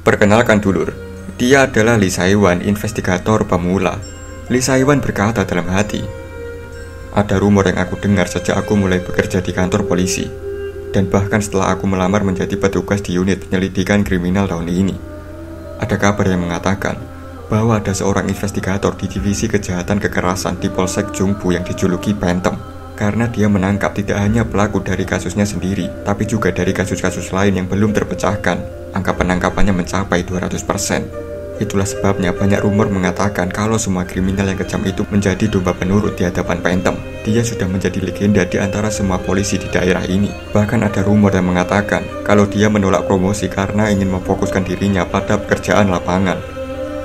Perkenalkan dulur, dia adalah Lee Saiwan, investigator pemula. Lee Saiwan berkata dalam hati, ada rumor yang aku dengar sejak aku mulai bekerja di kantor polisi, dan bahkan setelah aku melamar menjadi petugas di unit penyelidikan kriminal tahun ini. Ada kabar yang mengatakan bahwa ada seorang investigator di divisi kejahatan kekerasan di Polsek Jungbu yang dijuluki Phantom, karena dia menangkap tidak hanya pelaku dari kasusnya sendiri, tapi juga dari kasus-kasus lain yang belum terpecahkan. Angka penangkapannya mencapai 200%. Itulah sebabnya banyak rumor mengatakan kalau semua kriminal yang kejam itu menjadi domba penurut di hadapan Phantom. Dia sudah menjadi legenda di antara semua polisi di daerah ini. Bahkan ada rumor yang mengatakan kalau dia menolak promosi karena ingin memfokuskan dirinya pada pekerjaan lapangan.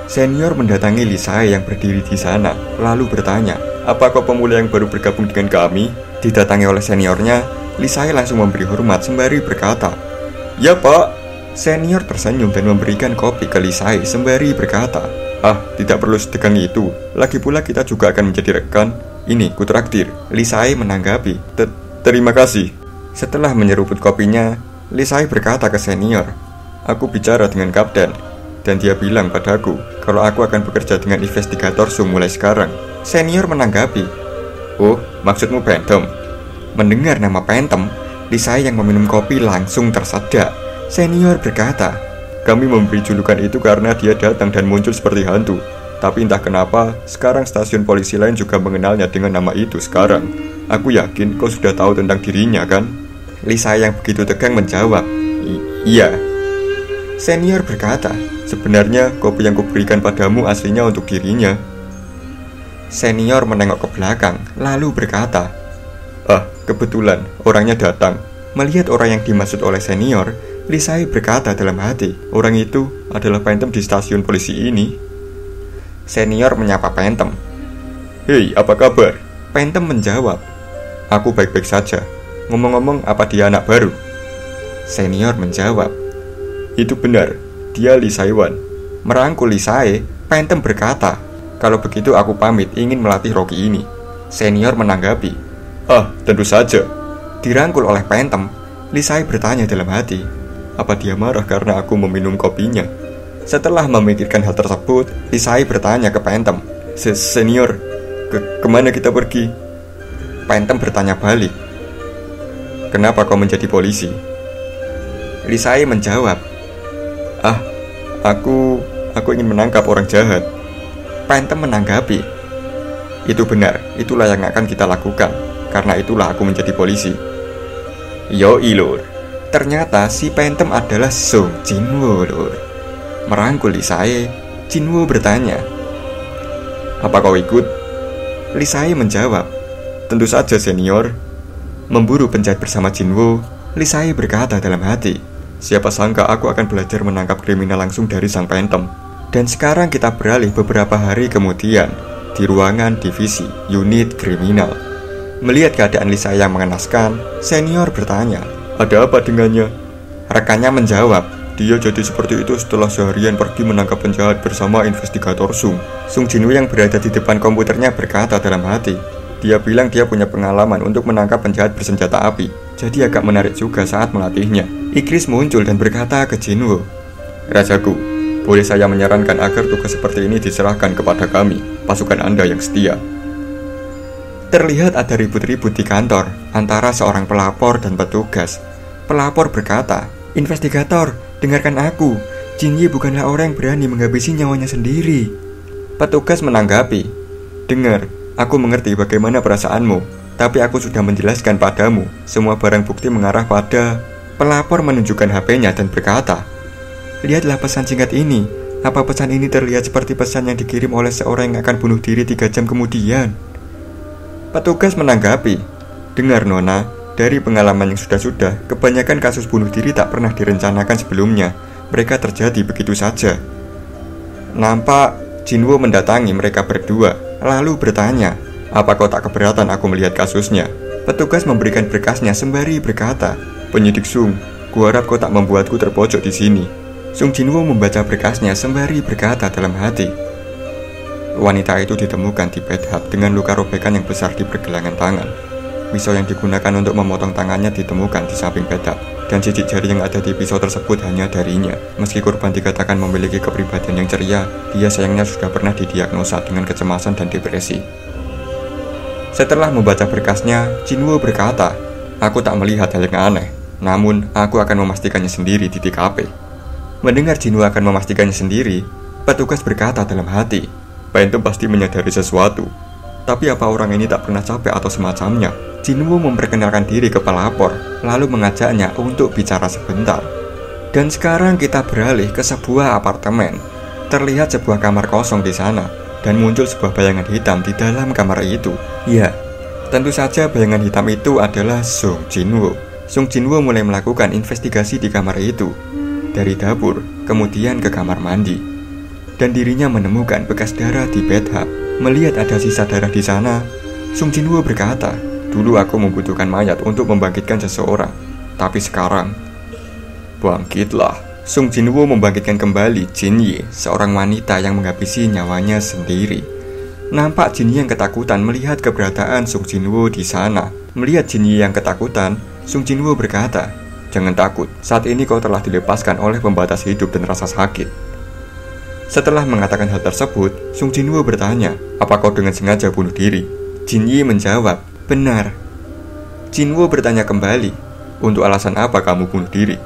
Senior mendatangi Lisai yang berdiri di sana, lalu bertanya, "Apa kau pemula yang baru bergabung dengan kami?" Didatangi oleh seniornya, Lisai langsung memberi hormat sembari berkata, "Ya Pak." Senior tersenyum dan memberikan kopi ke Lisai sembari berkata, "Ah, tidak perlu sedegang itu. Lagi pula kita juga akan menjadi rekan. Ini, kutraktir." Lisai menanggapi, "Terima kasih." Setelah menyeruput kopinya, Lisai berkata ke senior, "Aku bicara dengan kapten, dan dia bilang padaku kalau aku akan bekerja dengan investigator Sung mulai sekarang." Senior menanggapi, "Oh, maksudmu Phantom?" Mendengar nama Phantom, Lisai yang meminum kopi langsung tersedak. Senior berkata, "Kami memberi julukan itu karena dia datang dan muncul seperti hantu. Tapi entah kenapa, sekarang stasiun polisi lain juga mengenalnya dengan nama itu sekarang. Aku yakin kau sudah tahu tentang dirinya, kan?" Lisa yang begitu tegang menjawab, "Iya." Senior berkata, "Sebenarnya kopi yang kuberikan padamu aslinya untuk dirinya." Senior menengok ke belakang, lalu berkata, "Ah, kebetulan orangnya datang." Melihat orang yang dimaksud oleh senior, Lisai berkata dalam hati, "Orang itu adalah Phantom di stasiun polisi ini." Senior menyapa Phantom. "Hei, apa kabar?" Phantom menjawab, "Aku baik-baik saja. Ngomong-ngomong, apa dia anak baru?" Senior menjawab, "Itu benar, dia Lee Saiwan." Merangkul Lisai, Phantom berkata, "Kalau begitu aku pamit ingin melatih Rocky ini." Senior menanggapi, "Ah, tentu saja." Dirangkul oleh Phantom, Lisai bertanya dalam hati, apa dia marah karena aku meminum kopinya? Setelah memikirkan hal tersebut, Lisai bertanya ke Phantom, Senior, kemana kita pergi?" Phantom bertanya balik, "Kenapa kau menjadi polisi?" Lisai menjawab, "Ah, aku ingin menangkap orang jahat." Phantom menanggapi, "Itu benar, itulah yang akan kita lakukan. Karena itulah aku menjadi polisi." Yoi lur, ternyata si Phantom adalah Sung Jinwoo lur. Merangkul Lisai, Jinwoo bertanya, "Apa kau ikut?" Lisai menjawab, "Tentu saja senior." Memburu penjahat bersama Jinwoo, Lisai berkata dalam hati, "Siapa sangka aku akan belajar menangkap kriminal langsung dari sang Phantom." Dan sekarang kita beralih beberapa hari kemudian di ruangan divisi unit kriminal. Melihat keadaan Lisai yang mengenaskan, senior bertanya, "Ada apa dengannya?" Rekannya menjawab, "Dia jadi seperti itu setelah seharian pergi menangkap penjahat bersama investigator Sung." Sung Jinwoo yang berada di depan komputernya berkata dalam hati, dia bilang dia punya pengalaman untuk menangkap penjahat bersenjata api, jadi agak menarik juga saat melatihnya. Ikris muncul dan berkata ke Jinwoo, "Rajaku, boleh saya menyarankan agar tugas seperti ini diserahkan kepada kami, pasukan Anda yang setia." Terlihat ada ribut-ribut di kantor antara seorang pelapor dan petugas. Pelapor berkata, "Investigator, dengarkan aku. Jin Yi bukanlah orang yang berani menghabisi nyawanya sendiri." Petugas menanggapi, "Dengar, aku mengerti bagaimana perasaanmu, tapi aku sudah menjelaskan padamu. Semua barang bukti mengarah pada..." Pelapor menunjukkan HP-nya dan berkata, "Lihatlah pesan singkat ini. Apa pesan ini terlihat seperti pesan yang dikirim oleh seorang yang akan bunuh diri 3 jam kemudian?" Petugas menanggapi, "Dengar Nona, dari pengalaman yang sudah-sudah, kebanyakan kasus bunuh diri tak pernah direncanakan sebelumnya. Mereka terjadi begitu saja." Nampak Jinwoo mendatangi mereka berdua, lalu bertanya, "Apa kau tak keberatan aku melihat kasusnya?" Petugas memberikan berkasnya sembari berkata, "Penyidik Sung, kuharap kau tak membuatku terpojok di sini." Sung Jinwoo membaca berkasnya sembari berkata dalam hati, Wanita itu ditemukan di bathtub dengan luka robekan yang besar di pergelangan tangan. Pisau yang digunakan untuk memotong tangannya ditemukan di samping bathtub, dan sidik jari yang ada di pisau tersebut hanya darinya. Meski korban dikatakan memiliki kepribadian yang ceria, dia sayangnya sudah pernah didiagnosa dengan kecemasan dan depresi. Setelah membaca berkasnya, Jinwoo berkata, "Aku tak melihat hal yang aneh, namun aku akan memastikannya sendiri di TKP." Mendengar Jinwoo akan memastikannya sendiri, petugas berkata dalam hati, "Phantom pasti menyadari sesuatu. Tapi apa orang ini tak pernah capek atau semacamnya?" Jinwoo memperkenalkan diri ke pelapor, lalu mengajaknya untuk bicara sebentar. Dan sekarang kita beralih ke sebuah apartemen. Terlihat sebuah kamar kosong di sana, dan muncul sebuah bayangan hitam di dalam kamar itu. Ya, tentu saja bayangan hitam itu adalah Sung Jinwoo. Sung Jinwoo mulai melakukan investigasi di kamar itu, dari dapur, kemudian ke kamar mandi. Dan dirinya menemukan bekas darah di bathtub. Melihat ada sisa darah di sana, Sung Jinwoo berkata, "Dulu aku membutuhkan mayat untuk membangkitkan seseorang, tapi sekarang..." Bangkitlah. Sung Jinwoo membangkitkan kembali Jin Yi, seorang wanita yang menghabisi nyawanya sendiri. Nampak Jin Yi yang ketakutan melihat keberadaan Sung Jinwoo di sana. Melihat Jin Yi yang ketakutan, Sung Jinwoo berkata, "Jangan takut, saat ini kau telah dilepaskan oleh pembatas hidup dan rasa sakit." Setelah mengatakan hal tersebut, Sung Jinwoo bertanya, "Apa kau dengan sengaja bunuh diri?" Jin Yi menjawab, "Benar." Jinwoo bertanya kembali, "Untuk alasan apa kamu bunuh diri?"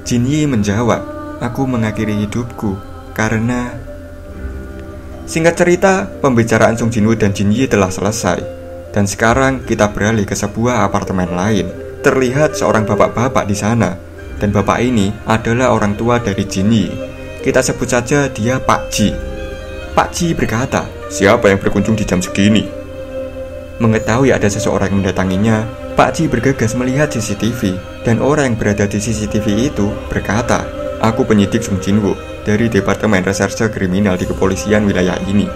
Jin Yi menjawab, "Aku mengakhiri hidupku karena..." Singkat cerita, pembicaraan Sung Jinwoo dan Jin Yi telah selesai. Dan sekarang kita beralih ke sebuah apartemen lain. Terlihat seorang bapak-bapak di sana, dan bapak ini adalah orang tua dari Jin Yi. Kita sebut saja dia Pak Ji. Pak Ji berkata, "Siapa yang berkunjung di jam segini?" Mengetahui ada seseorang yang mendatanginya, Pak Ji bergegas melihat CCTV, dan orang yang berada di CCTV itu berkata, "Aku penyidik Sung Jinwoo dari Departemen Reserse Kriminal di kepolisian wilayah ini.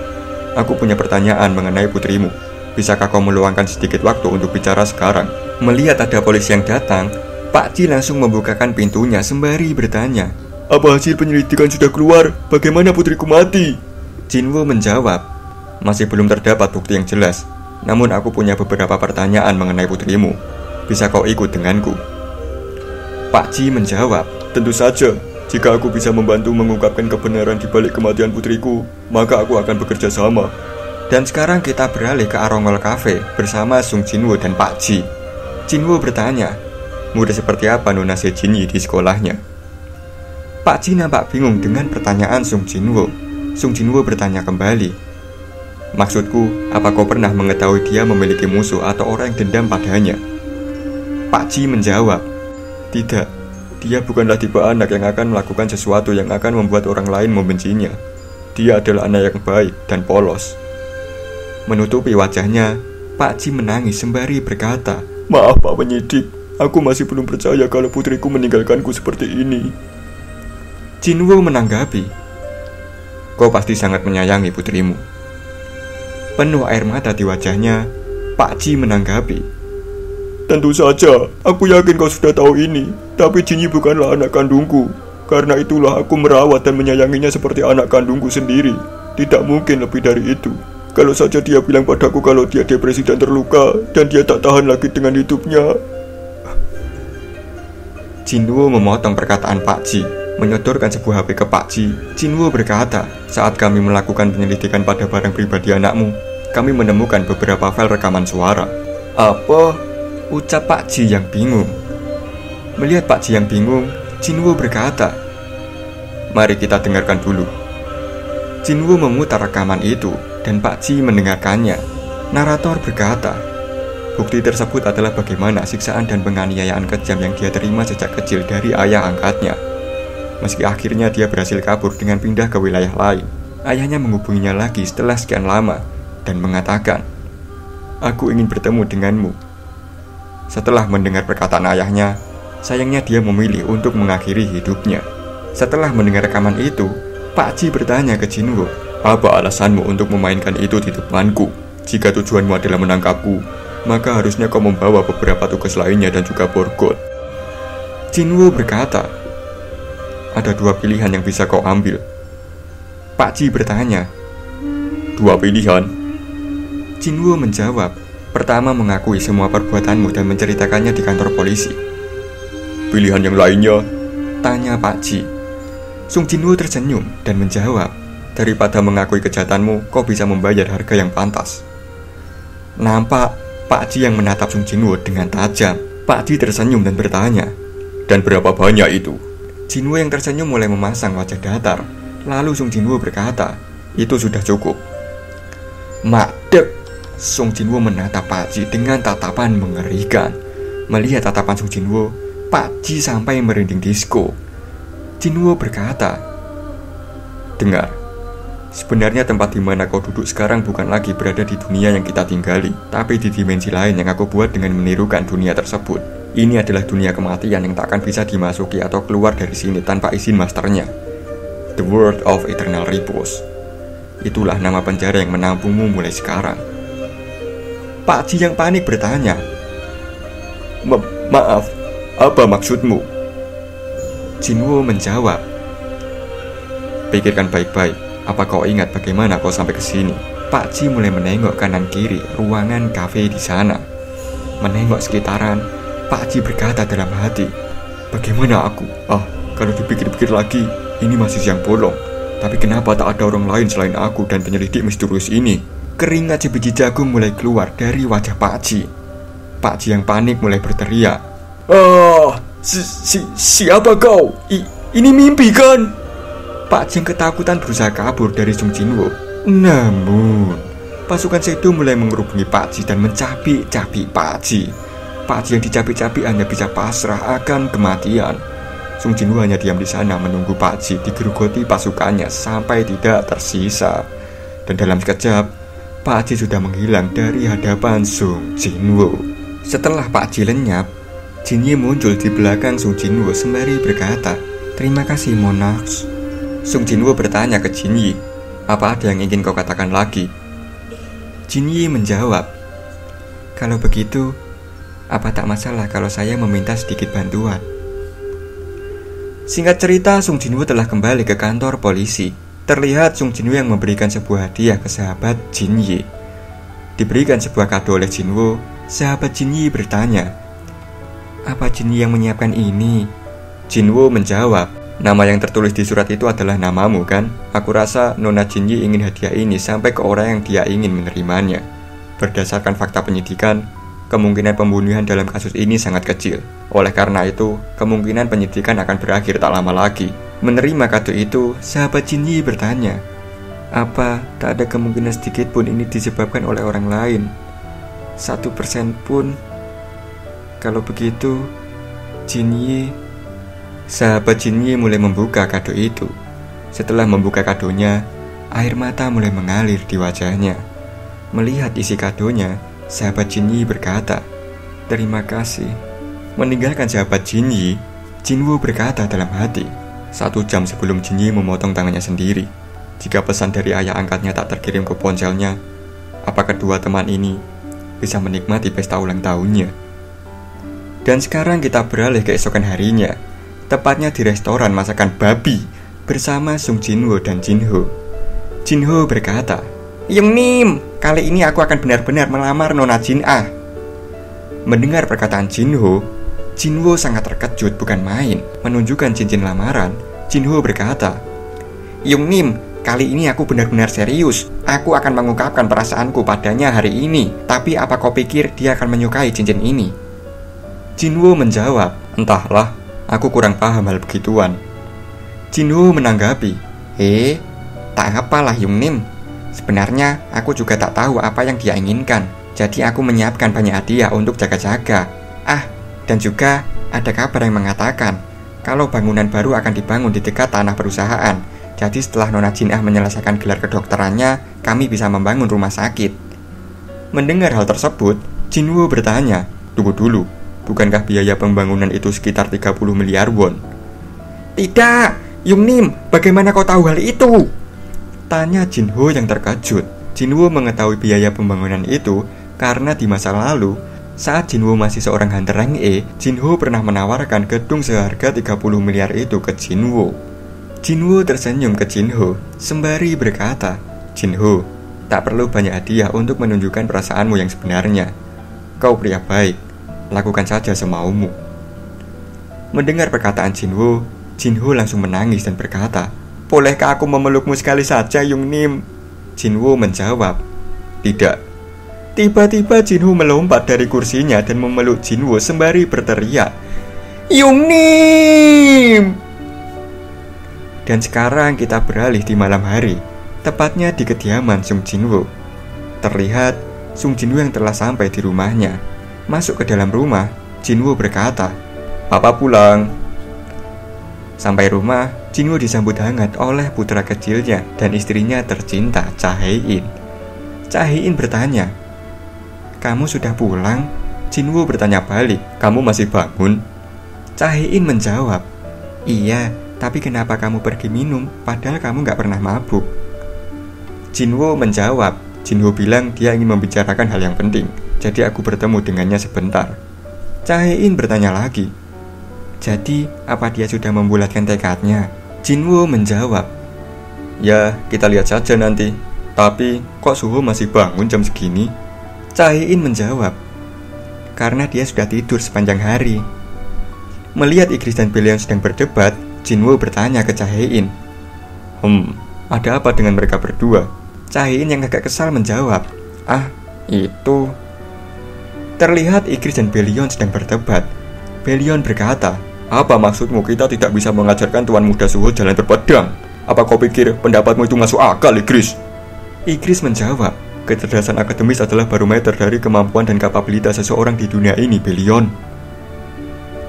Aku punya pertanyaan mengenai putrimu. Bisakah kau meluangkan sedikit waktu untuk bicara sekarang?" Melihat ada polisi yang datang, Pak Ji langsung membukakan pintunya sembari bertanya, "Apa hasil penyelidikan sudah keluar? Bagaimana putriku mati?" Jinwoo menjawab, "Masih belum terdapat bukti yang jelas. Namun aku punya beberapa pertanyaan mengenai putrimu. Bisa kau ikut denganku?" Pak Ji menjawab, "Tentu saja. Jika aku bisa membantu mengungkapkan kebenaran di balik kematian putriku, maka aku akan bekerja sama." Dan sekarang kita beralih ke Arongol Cafe bersama Sung Jinwoo dan Pak Ji. Jinwoo bertanya, "Murid seperti apa Nona Se Jin Yi di sekolahnya?" Pak Ji nampak bingung dengan pertanyaan Sung Jinwoo. Sung Jinwoo bertanya kembali, "Maksudku, apa kau pernah mengetahui dia memiliki musuh atau orang yang dendam padanya?" Pak Ji menjawab, "Tidak, dia bukanlah tipe anak yang akan melakukan sesuatu yang akan membuat orang lain membencinya. Dia adalah anak yang baik dan polos." Menutupi wajahnya, Pak Ji menangis sembari berkata, "Maaf Pak Penyidik, aku masih belum percaya kalau putriku meninggalkanku seperti ini." Jinwoo menanggapi, "Kau pasti sangat menyayangi putrimu." Penuh air mata di wajahnya, Pak Ji menanggapi, "Tentu saja, aku yakin kau sudah tahu ini. Tapi Jin Yi bukanlah anak kandungku. Karena itulah aku merawat dan menyayanginya seperti anak kandungku sendiri. Tidak mungkin lebih dari itu. Kalau saja dia bilang padaku kalau dia depresi dan terluka, dan dia tak tahan lagi dengan hidupnya." Jinwoo memotong perkataan Pak Ji, menyodorkan sebuah HP ke Pak Ji. Jinwoo berkata, "Saat kami melakukan penyelidikan pada barang pribadi anakmu, kami menemukan beberapa file rekaman suara." "Apa?" ucap Pak Ji yang bingung. Melihat Pak Ji yang bingung, Jinwoo berkata, "Mari kita dengarkan dulu." Jinwoo memutar rekaman itu, dan Pak Ji mendengarkannya. Narator berkata, bukti tersebut adalah bagaimana siksaan dan penganiayaan kejam yang dia terima sejak kecil dari ayah angkatnya. Meski akhirnya dia berhasil kabur dengan pindah ke wilayah lain, ayahnya menghubunginya lagi setelah sekian lama dan mengatakan, "Aku ingin bertemu denganmu." Setelah mendengar perkataan ayahnya, sayangnya dia memilih untuk mengakhiri hidupnya. Setelah mendengar rekaman itu, Pak Ji bertanya ke Jinwoo, "Apa alasanmu untuk memainkan itu di depanku? Jika tujuanmu adalah menangkapku, maka harusnya kau membawa beberapa tugas lainnya dan juga Borgot." Jinwoo berkata, "Ada dua pilihan yang bisa kau ambil." Pak Ji bertanya, "Dua pilihan?" Jinwoo menjawab, Pertama, mengakui semua perbuatanmu dan menceritakannya di kantor polisi. Pilihan yang lainnya? Tanya Pak Ji. Sung Jinwoo tersenyum dan menjawab, daripada mengakui kejahatanmu, kau bisa membayar harga yang pantas. Nampak Pak Ji yang menatap Sung Jinwoo dengan tajam. Pak Ji tersenyum dan bertanya, dan berapa banyak itu? Jinwoo yang tersenyum mulai memasang wajah datar. Lalu Sung Jinwoo berkata, itu sudah cukup. Madek. Sung Jinwoo menatap Pak Ji dengan tatapan mengerikan. Melihat tatapan Sung Jinwoo, Pak Ji sampai merinding disko. Jinwoo berkata, dengar, sebenarnya tempat di mana kau duduk sekarang bukan lagi berada di dunia yang kita tinggali, tapi di dimensi lain yang aku buat dengan menirukan dunia tersebut. Ini adalah dunia kematian yang tak akan bisa dimasuki atau keluar dari sini tanpa izin masternya. The World of Eternal Repose. Itulah nama penjara yang menampungmu mulai sekarang. Pak Ji yang panik bertanya, Maaf, apa maksudmu? Jinwoo menjawab, pikirkan baik-baik, apa kau ingat bagaimana kau sampai ke sini? Pak Ji mulai menengok kanan kiri ruangan kafe di sana. Menengok sekitaran, Pak Ji berkata dalam hati, bagaimana aku? Kalau dipikir-pikir lagi, ini masih siang bolong. Tapi kenapa tak ada orang lain selain aku dan penyelidik misterius ini? Keringat sebiji jagung mulai keluar dari wajah Pak Ji. Pak Ji yang panik mulai berteriak, siapa kau? Ini mimpi kan? Pak Ji yang ketakutan berusaha kabur dari Sung Jinwoo. Namun pasukan Shadow mulai mengerubungi Pak Ji dan mencapik-capik Pak Ji. Pak Ji yang dicapik-capik hanya bisa pasrah akan kematian. Sung Jinwoo hanya diam di sana menunggu Pak Ji digerogoti pasukannya sampai tidak tersisa. Dan dalam sekejap, Pak Ji sudah menghilang dari hadapan Sung Jinwoo. Setelah Pak Ji lenyap, Jin Yi muncul di belakang Sung Jinwoo sembari berkata, terima kasih Monarch. Sung Jinwoo bertanya ke Jin Yi, apa ada yang ingin kau katakan lagi? Jin Yi menjawab, kalau begitu, apa tak masalah kalau saya meminta sedikit bantuan? Singkat cerita, Sung Jinwoo telah kembali ke kantor polisi. Terlihat Sung Jinwoo yang memberikan sebuah hadiah ke sahabat Jin Yi. Diberikan sebuah kado oleh Jinwoo, sahabat Jin Yi bertanya, apa Jin Yi yang menyiapkan ini? Jinwoo menjawab, nama yang tertulis di surat itu adalah namamu kan? Aku rasa Nona Jin Yi ingin hadiah ini sampai ke orang yang dia ingin menerimanya. Berdasarkan fakta penyidikan, kemungkinan pembunuhan dalam kasus ini sangat kecil. Oleh karena itu, kemungkinan penyidikan akan berakhir tak lama lagi. Menerima kado itu, sahabat Jin Yi bertanya, apa tak ada kemungkinan sedikit pun ini disebabkan oleh orang lain? 1% pun? Kalau begitu, Jin Yi... Sahabat Jin Yi mulai membuka kado itu. Setelah membuka kadonya, air mata mulai mengalir di wajahnya. Melihat isi kadonya, sahabat Jin Yi berkata, terima kasih. Meninggalkan sahabat Jin Yi, Jinwoo berkata dalam hati, 1 jam sebelum Jin Yi memotong tangannya sendiri. Jika pesan dari ayah angkatnya tak terkirim ke ponselnya, apa kedua teman ini bisa menikmati pesta ulang tahunnya? Dan sekarang kita beralih ke esokan harinya, tepatnya di restoran masakan babi bersama Sung Jinwoo dan Jinho. Jinho berkata, Yungnim, kali ini aku akan benar-benar melamar Nona Jin Ah. Mendengar perkataan Jinho, Jinwoo sangat terkejut bukan main. Menunjukkan cincin lamaran, Jinho berkata, Yungnim, kali ini aku benar-benar serius. Aku akan mengungkapkan perasaanku padanya hari ini. Tapi apa kau pikir dia akan menyukai cincin ini? Jinwoo menjawab, entahlah, aku kurang paham hal begituan. Jinho menanggapi, tak apalah Yungnim. Sebenarnya aku juga tak tahu apa yang dia inginkan. Jadi aku menyiapkan banyak hadiah untuk jaga-jaga. Dan juga ada kabar yang mengatakan kalau bangunan baru akan dibangun di dekat tanah perusahaan. Jadi setelah Nona Jin Ah menyelesaikan gelar kedokterannya, kami bisa membangun rumah sakit. Mendengar hal tersebut, Jinwoo bertanya, tunggu dulu, bukankah biaya pembangunan itu sekitar 30 miliar won? Tidak, Yungnim, bagaimana kau tahu hal itu? Tanya Jinho yang terkejut. Jinwoo mengetahui biaya pembangunan itu karena di masa lalu, saat Jinwoo masih seorang hunter rank E, Jinho pernah menawarkan gedung seharga 30 miliar itu ke Jinwoo. Jinwoo tersenyum ke Jinho sembari berkata, Jinho, tak perlu banyak hadiah untuk menunjukkan perasaanmu yang sebenarnya. Kau pria baik, lakukan saja semaumu. Mendengar perkataan Jinwoo langsung menangis dan berkata, bolehkah aku memelukmu sekali saja, Yungnim? Jinwoo menjawab, tidak. Tiba-tiba Jinwoo melompat dari kursinya dan memeluk Jinwoo sembari berteriak, Yungnim! Dan sekarang kita beralih di malam hari, tepatnya di kediaman Sung Jinwoo. Terlihat Sung Jinwoo yang telah sampai di rumahnya. Masuk ke dalam rumah, Jinwoo berkata, Papa pulang. Sampai rumah, Jinwoo disambut hangat oleh putra kecilnya dan istrinya tercinta, Cha Hae-in. Cha Hae-in bertanya, kamu sudah pulang? Jinwoo bertanya balik, kamu masih bangun? Cha Hae-in menjawab, iya, tapi kenapa kamu pergi minum padahal kamu gak pernah mabuk? Jinwoo menjawab, Jinwoo bilang dia ingin membicarakan hal yang penting, jadi aku bertemu dengannya sebentar. Cha Hae-in bertanya lagi, jadi apa dia sudah membulatkan tekadnya? Jinwoo menjawab, ya kita lihat saja nanti. Tapi kok Suho masih bangun jam segini? Cha Hae-in menjawab, karena dia sudah tidur sepanjang hari. Melihat Igris dan Belion sedang berdebat, Jinwoo bertanya ke Cha Hae-in, ada apa dengan mereka berdua? Cha Hae-in yang agak kesal menjawab, itu. Terlihat Igris dan Belion sedang berdebat. Belion berkata, apa maksudmu kita tidak bisa mengajarkan tuan muda Suho jalan berpedang? Apa kau pikir pendapatmu itu masuk akal, Igris? Igris menjawab, kecerdasan akademis adalah barometer dari kemampuan dan kapabilitas seseorang di dunia ini, Belion.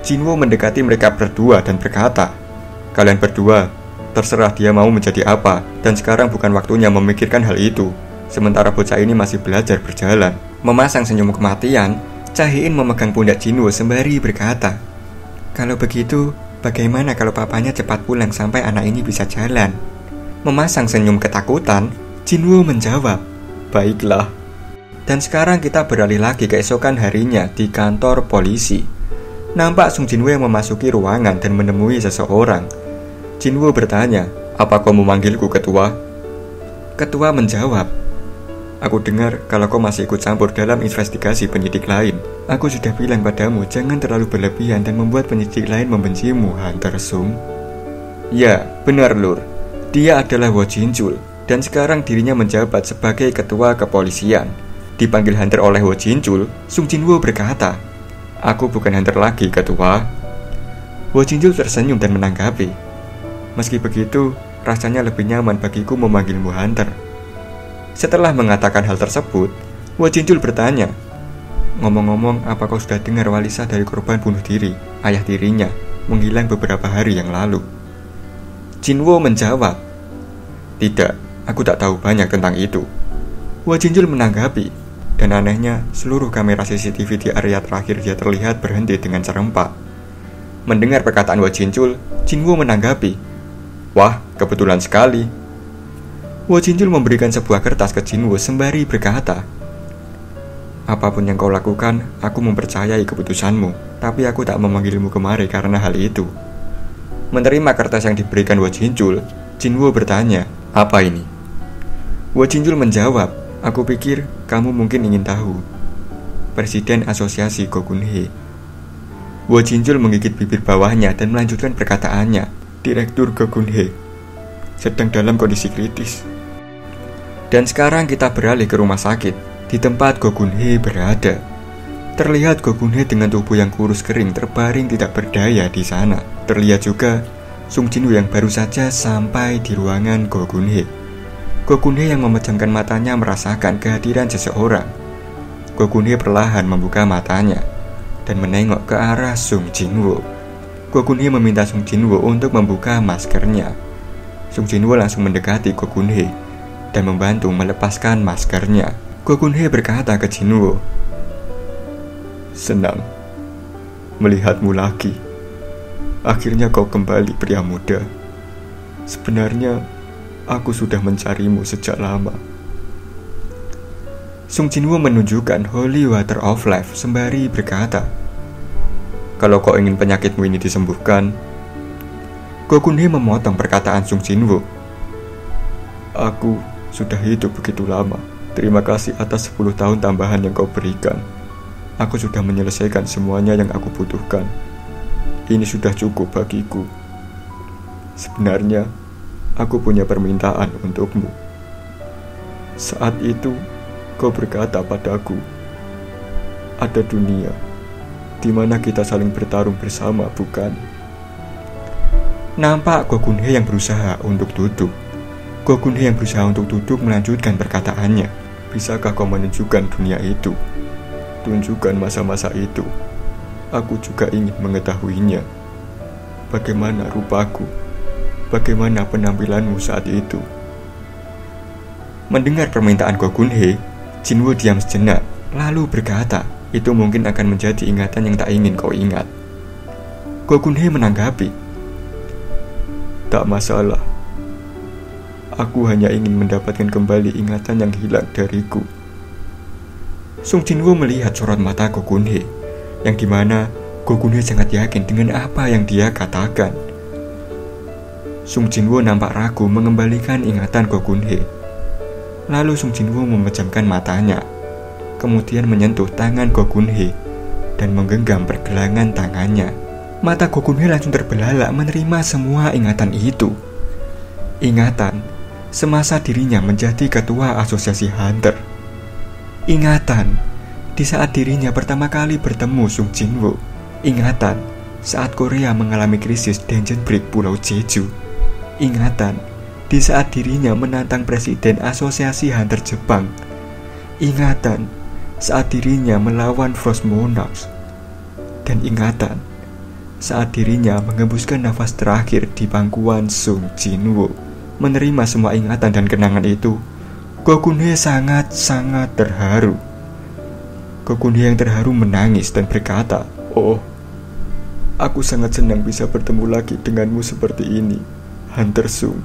Jinwoo mendekati mereka berdua dan berkata, kalian berdua, terserah dia mau menjadi apa, dan sekarang bukan waktunya memikirkan hal itu. Sementara bocah ini masih belajar berjalan. Memasang senyum kematian, Cha Hae-in memegang pundak Jinwoo sembari berkata, kalau begitu, bagaimana kalau papanya cepat pulang sampai anak ini bisa jalan? Memasang senyum ketakutan, Jinwoo menjawab, baiklah. Dan sekarang kita beralih lagi keesokan harinya di kantor polisi. Nampak Sung Jinwoo yang memasuki ruangan dan menemui seseorang. Jinwoo bertanya, apa kau memanggilku ketua? Ketua menjawab, aku dengar kalau kau masih ikut campur dalam investigasi penyidik lain. Aku sudah bilang padamu jangan terlalu berlebihan dan membuat penyidik lain membencimu, Hunter Sung. Ya, benar Lur. Dia adalah Wo Jinjul dan sekarang dirinya menjabat sebagai ketua kepolisian. Dipanggil Hunter oleh Wo Jinjul, Sung Jinwoo berkata, aku bukan Hunter lagi, ketua. Wo Jinjul tersenyum dan menanggapi, meski begitu, rasanya lebih nyaman bagiku memanggilmu Hunter. Setelah mengatakan hal tersebut, Wo Jinjul bertanya, ngomong-ngomong, apa kau sudah dengar walisah dari korban bunuh diri, ayah tirinya, menghilang beberapa hari yang lalu? Jinwoo menjawab, tidak, aku tak tahu banyak tentang itu. Wo Jinjul menanggapi, dan anehnya, seluruh kamera CCTV di area terakhir dia terlihat berhenti dengan serempak. Mendengar perkataan Wo Jinjul, Jinwoo menanggapi, wah, kebetulan sekali. Wo Jinjul memberikan sebuah kertas ke Jinwoo sembari berkata, apapun yang kau lakukan, aku mempercayai keputusanmu, tapi aku tak memanggilmu kemari karena hal itu. Menerima kertas yang diberikan Wo Jinjul, Jinwoo bertanya, apa ini? Wo Jinjul menjawab, aku pikir kamu mungkin ingin tahu. Presiden Asosiasi Gogunhei. Wo Jinjul menggigit bibir bawahnya dan melanjutkan perkataannya, Direktur Gogunhei sedang dalam kondisi kritis. Dan sekarang kita beralih ke rumah sakit di tempat Gogunhei berada. Terlihat Gogunhei dengan tubuh yang kurus kering terbaring tidak berdaya di sana. Terlihat juga Sung Jinwoo yang baru saja sampai di ruangan Gogunhei. Gogunhei yang memejamkan matanya merasakan kehadiran seseorang. Gogunhei perlahan membuka matanya dan menengok ke arah Sung Jinwoo. Gogunhei meminta Sung Jinwoo untuk membuka maskernya. Sung Jinwoo langsung mendekati Gogunhei dan membantu melepaskan maskernya. Gogunhei berkata ke Jinwoo, senang melihatmu lagi. Akhirnya kau kembali, pria muda. Sebenarnya aku sudah mencarimu sejak lama. Sung Jinwoo menunjukkan Holy Water of Life sembari berkata, kalau kau ingin penyakitmu ini disembuhkan. Gogunhei memotong perkataan Sung Jinwoo, aku sudah hidup begitu lama. Terima kasih atas 10 tahun tambahan yang kau berikan. Aku sudah menyelesaikan semuanya yang aku butuhkan. Ini sudah cukup bagiku. Sebenarnya, aku punya permintaan untukmu. Saat itu, kau berkata padaku, ada dunia di mana kita saling bertarung bersama, bukan? Nampak Gogunhe yang berusaha untuk duduk. Gogunhe yang berusaha untuk duduk melanjutkan perkataannya. Bisakah kau menunjukkan dunia itu? Tunjukkan masa-masa itu. Aku juga ingin mengetahuinya. Bagaimana rupaku? Bagaimana penampilanmu saat itu? Mendengar permintaan Gogunhe, Jinwoo diam sejenak, lalu berkata, itu mungkin akan menjadi ingatan yang tak ingin kau ingat. Gogunhe menanggapi, tak masalah. Aku hanya ingin mendapatkan kembali ingatan yang hilang dariku. Sung Jinwoo melihat sorot mata Gogunhe, yang dimana Gogunhe sangat yakin dengan apa yang dia katakan. Sung Jinwoo nampak ragu mengembalikan ingatan Gogunhe. Lalu Sung Jinwoo memejamkan matanya, kemudian menyentuh tangan Gogunhe dan menggenggam pergelangan tangannya. Mata Gogunhe langsung terbelalak menerima semua ingatan itu. Ingatan semasa dirinya menjadi ketua asosiasi Hunter. Ingatan di saat dirinya pertama kali bertemu Sung Jinwoo. Ingatan saat Korea mengalami krisis Danger Break Pulau Jeju. Ingatan di saat dirinya menantang presiden asosiasi Hunter Jepang. Ingatan saat dirinya melawan Frost Monarchs. Dan ingatan saat dirinya mengembuskan nafas terakhir di pangkuan Sung Jinwoo. Menerima semua ingatan dan kenangan itu, Gogunhe sangat-sangat terharu. Gogunhe yang terharu menangis dan berkata, "Oh, aku sangat senang bisa bertemu lagi denganmu seperti ini, Hunter Sung.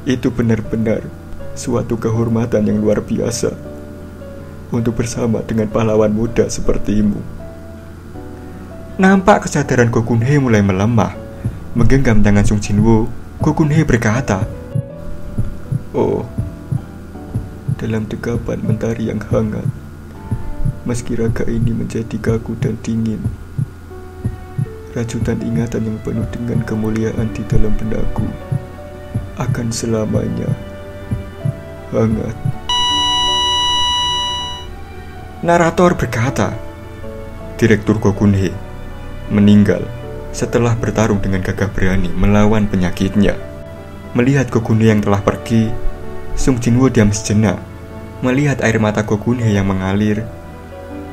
Itu benar-benar suatu kehormatan yang luar biasa untuk bersama dengan pahlawan muda sepertimu." Nampak kesadaran Gogunhe mulai melemah. Menggenggam tangan Sung Jinwoo, Gogunhe berkata, "Oh, dalam dekapan mentari yang hangat, meski raga ini menjadi kaku dan dingin, rajutan ingatan yang penuh dengan kemuliaan di dalam benakku akan selamanya hangat." Narator berkata, Direktur Gogunhe meninggal setelah bertarung dengan gagah berani melawan penyakitnya. Melihat Gogunhe yang telah pergi, Sung Jinwoo diam sejenak. Melihat air mata Gogunhe yang mengalir,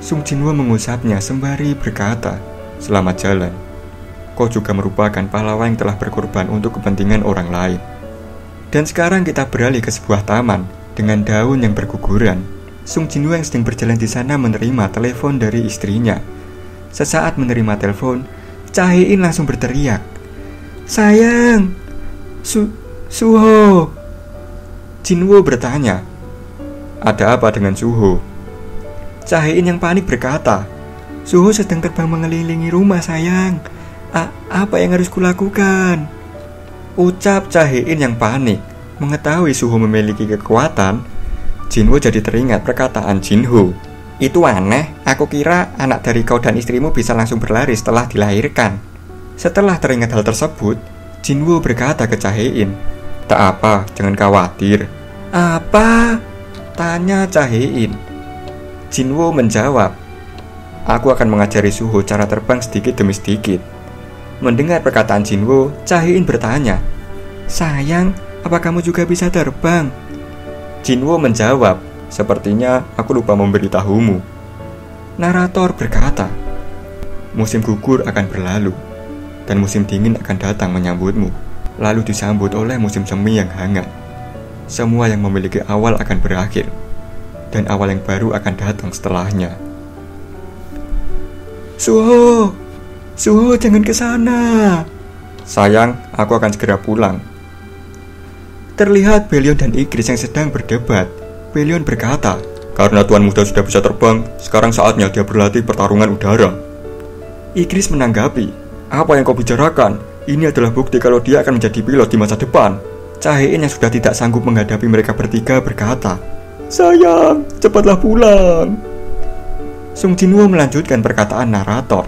Sung Jinwoo mengusapnya sembari berkata, "Selamat jalan. Kau juga merupakan pahlawan yang telah berkorban untuk kepentingan orang lain." Dan sekarang kita beralih ke sebuah taman dengan daun yang berguguran. Sung Jinwoo yang sedang berjalan di sana menerima telepon dari istrinya. Sesaat menerima telepon, Cha Hae-in langsung berteriak, "Sayang, Suho." Jinwoo bertanya, "Ada apa dengan Suho?" Cha Hae-in yang panik berkata, "Suho sedang terbang mengelilingi rumah, sayang. Apa yang harus kulakukan?" Ucap Cha Hae-in yang panik. Mengetahui Suho memiliki kekuatan, Jinwoo jadi teringat perkataan Jinho. "Itu aneh, aku kira anak dari kau dan istrimu bisa langsung berlari setelah dilahirkan." Setelah teringat hal tersebut, Jinwoo berkata ke Cha Hae-in, "Tak apa, jangan khawatir." "Apa?" tanya Cha Hae-in. Jinwoo menjawab, "Aku akan mengajari Suho cara terbang sedikit demi sedikit." Mendengar perkataan Jinwoo, Cha Hae-in bertanya, "Sayang, apa kamu juga bisa terbang?" Jinwoo menjawab, "Sepertinya aku lupa memberitahumu." Narator berkata, "Musim gugur akan berlalu, dan musim dingin akan datang menyambutmu, lalu disambut oleh musim semi yang hangat. Semua yang memiliki awal akan berakhir, dan awal yang baru akan datang setelahnya." Suho, jangan ke sana." "Sayang, aku akan segera pulang." Terlihat Belion dan Igris yang sedang berdebat. Belion berkata, "Karena tuan muda sudah bisa terbang, sekarang saatnya dia berlatih pertarungan udara." Igris menanggapi, "Apa yang kau bicarakan? Ini adalah bukti kalau dia akan menjadi pilot di masa depan." Cha Hae-in yang sudah tidak sanggup menghadapi mereka bertiga berkata, "Sayang, cepatlah pulang." Sung Jinwoo melanjutkan perkataan narator.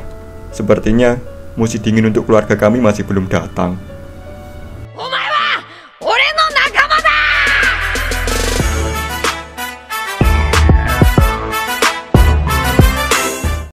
Sepertinya musim dingin untuk keluarga kami masih belum datang.